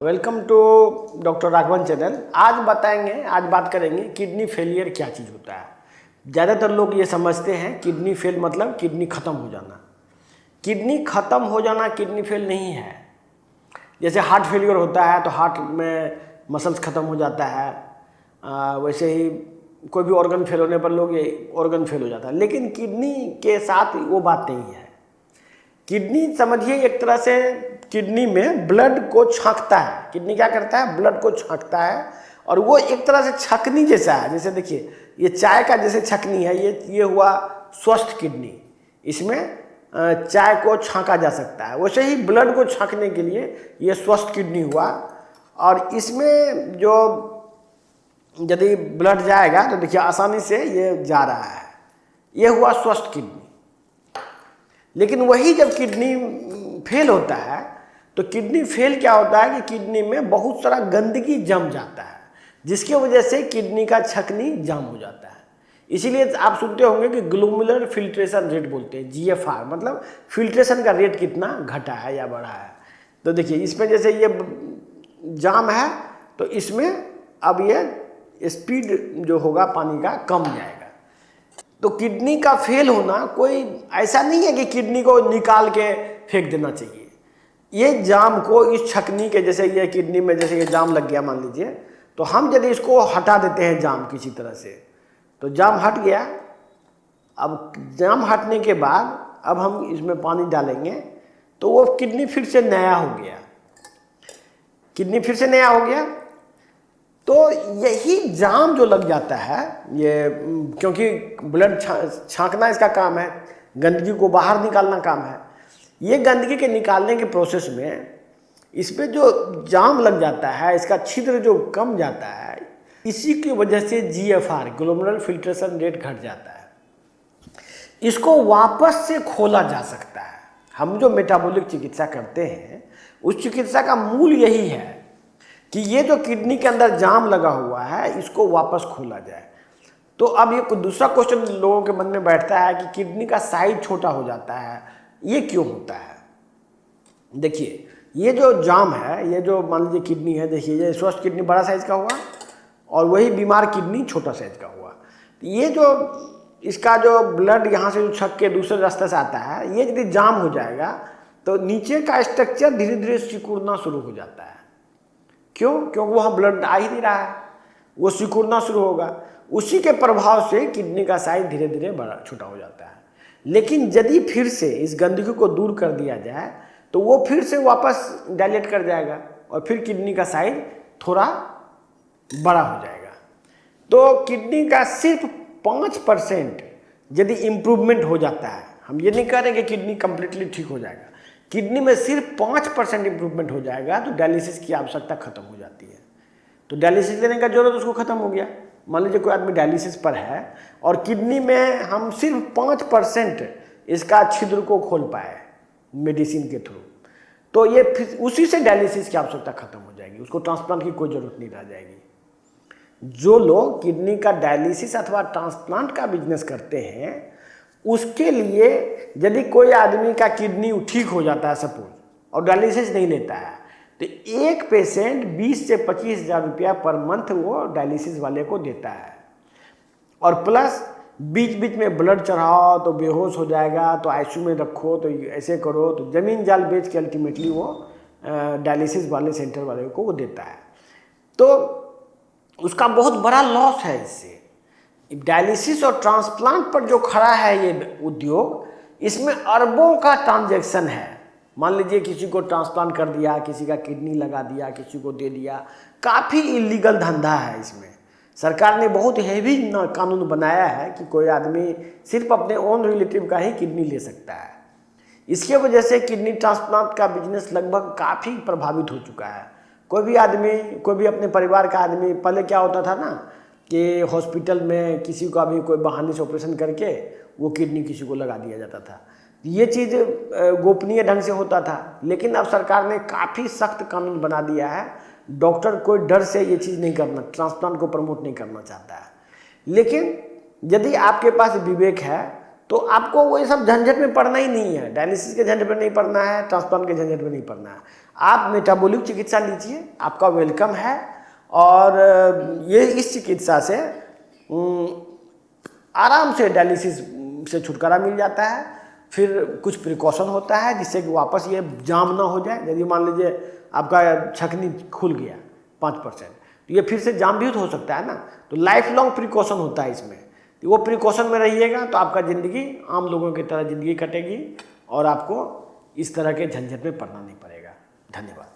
Welcome to doctor Raghavan channel. आज बात करेंगे किडनी फेलियर क्या चीज़ होता है। ज़्यादातर लोग ये समझते हैं किडनी फेल मतलब किडनी ख़त्म हो जाना। किडनी ख़त्म हो जाना किडनी फेल नहीं है। जैसे हार्ट फेलियर होता है तो हार्ट में मसल्स ख़त्म हो जाता है, वैसे ही कोई भी ऑर्गन फेल होने पर लोग ये ऑर्गन फेल हो जाता है, लेकिन किडनी के साथ वो बात नहीं है। किडनी समझिए एक तरह से किडनी में ब्लड को छांकता है। किडनी क्या करता है? ब्लड को छांकता है, और वो एक तरह से छकनी जैसा है। जैसे देखिए ये चाय का जैसे छकनी है, ये हुआ स्वस्थ किडनी। इसमें चाय को छांका जा सकता है, वैसे ही ब्लड को छांकने के लिए ये स्वस्थ किडनी हुआ। और इसमें जो यदि ब्लड जाएगा तो देखिए आसानी से ये जा रहा है, ये हुआ स्वस्थ किडनी। लेकिन वही जब किडनी फेल होता है तो किडनी फेल क्या होता है कि किडनी में बहुत सारा गंदगी जम जाता है, जिसकी वजह से किडनी का छकनी जाम हो जाता है। इसीलिए आप सुनते होंगे कि ग्लोमेरुलर फिल्ट्रेशन रेट बोलते हैं, GFR, मतलब फिल्ट्रेशन का रेट कितना घटा है या बढ़ा है। तो देखिए इसमें जैसे ये जाम है तो इसमें अब ये स्पीड जो होगा पानी का कम जाएगा। तो किडनी का फेल होना कोई ऐसा नहीं है कि किडनी को निकाल के फेंक देना चाहिए। ये जाम को इस छकनी के, जैसे ये किडनी में जैसे ये जाम लग गया मान लीजिए, तो हम यदि इसको हटा देते हैं जाम किसी तरह से, तो जाम हट गया। अब जाम हटने के बाद अब हम इसमें पानी डालेंगे तो वो किडनी फिर से नया हो गया। किडनी फिर से नया हो गया तो यही जाम जो लग जाता है, ये क्योंकि ब्लड छांकना इसका काम है, गंदगी को बाहर निकालना काम है। ये गंदगी के निकालने के प्रोसेस में इसमें जो जाम लग जाता है, इसका छिद्र जो कम जाता है, इसी की वजह से GFR ग्लोमेरुलर फिल्ट्रेशन रेट घट जाता है। इसको वापस से खोला जा सकता है। हम जो मेटाबॉलिक चिकित्सा करते हैं उस चिकित्सा का मूल यही है कि ये जो किडनी के अंदर जाम लगा हुआ है इसको वापस खोला जाए। तो अब ये दूसरा क्वेश्चन लोगों के मन में बैठता है कि किडनी का साइज छोटा हो जाता है, ये क्यों होता है? देखिए ये जो जाम है, ये जो मान लीजिए किडनी है, देखिए ये स्वस्थ किडनी बड़ा साइज का हुआ और वही बीमार किडनी छोटा साइज का हुआ। ये जो इसका जो ब्लड यहाँ से जो छक के दूसरे रास्ते से आता है, ये यदि जाम हो जाएगा तो नीचे का स्ट्रक्चर धीरे धीरे सिकुड़ना शुरू हो जाता है। क्यों? क्योंकि वहाँ ब्लड आ ही नहीं रहा है, वो सिकुड़ना शुरू होगा। उसी के प्रभाव से किडनी का साइज धीरे धीरे बड़ा छोटा हो जाता है। लेकिन यदि फिर से इस गंदगी को दूर कर दिया जाए तो वो फिर से वापस डायलेट कर जाएगा और फिर किडनी का साइज थोड़ा बड़ा हो जाएगा। तो किडनी का सिर्फ 5% यदि इम्प्रूवमेंट हो जाता है, हम ये नहीं कह रहे कि किडनी कंप्लीटली ठीक हो जाएगा, किडनी में सिर्फ 5% इम्प्रूवमेंट हो जाएगा तो डायलिसिस की आवश्यकता खत्म हो जाती है। तो डायलिसिस लेने का जरूरत उसको खत्म हो गया। मान लीजिए कोई आदमी डायलिसिस पर है और किडनी में हम सिर्फ 5% इसका छिद्र को खोल पाए मेडिसिन के थ्रू, तो ये फिर उसी से डायलिसिस की आवश्यकता खत्म हो जाएगी, उसको ट्रांसप्लांट की कोई जरूरत नहीं रह जाएगी। जो लोग किडनी का डायलिसिस अथवा ट्रांसप्लांट का बिजनेस करते हैं, उसके लिए यदि कोई आदमी का किडनी ठीक हो जाता है सपोज, और डायलिसिस नहीं लेता है, तो एक पेशेंट 20 से 25 हज़ार रुपया पर मंथ वो डायलिसिस वाले को देता है। और प्लस बीच बीच में ब्लड चढ़ाओ तो बेहोश हो जाएगा, तो ICU में रखो, तो ऐसे करो, तो ज़मीन जाल बेच के अल्टीमेटली वो डायलिसिस वाले सेंटर वाले को वो देता है। तो उसका बहुत बड़ा लॉस है। इससे डायलिसिस और ट्रांसप्लांट पर जो खड़ा है ये उद्योग, इसमें अरबों का ट्रांजैक्शन है। मान लीजिए किसी को ट्रांसप्लांट कर दिया, किसी का किडनी लगा दिया, किसी को दे दिया, काफ़ी इलीगल धंधा है इसमें। सरकार ने बहुत हैवी कानून बनाया है कि कोई आदमी सिर्फ अपने ओन रिलेटिव का ही किडनी ले सकता है। इसके वजह से किडनी ट्रांसप्लांट का बिजनेस लगभग काफ़ी प्रभावित हो चुका है। कोई भी आदमी, कोई भी अपने परिवार का आदमी, पहले क्या होता था ना कि हॉस्पिटल में किसी का भी कोई बहाने से ऑपरेशन करके वो किडनी किसी को लगा दिया जाता था। ये चीज़ गोपनीय ढंग से होता था, लेकिन अब सरकार ने काफ़ी सख्त कानून बना दिया है। डॉक्टर कोई डर से ये चीज़ नहीं करना, ट्रांसप्लांट को प्रमोट नहीं करना चाहता है। लेकिन यदि आपके पास विवेक है तो आपको वो ये सब झंझट में पड़ना ही नहीं है। डायलिसिस के झंझट में नहीं पड़ना है, ट्रांसप्लांट के झंझट में नहीं पड़ना है। आप मेटाबॉलिक चिकित्सा लीजिए, आपका वेलकम है। और ये इस चिकित्सा से आराम से डायलिसिस से छुटकारा मिल जाता है। फिर कुछ प्रिकॉशन होता है जिससे कि वापस ये जाम ना हो जाए। यदि मान लीजिए आपका छकनी खुल गया 5%, तो ये फिर से जाम भी हो सकता है ना। तो लाइफ लॉन्ग प्रिकॉशन होता है इसमें, वो प्रिकॉशन में रहिएगा तो आपका ज़िंदगी आम लोगों की तरह ज़िंदगी कटेगी और आपको इस तरह के झंझट में पड़ना नहीं पड़ेगा। धन्यवाद।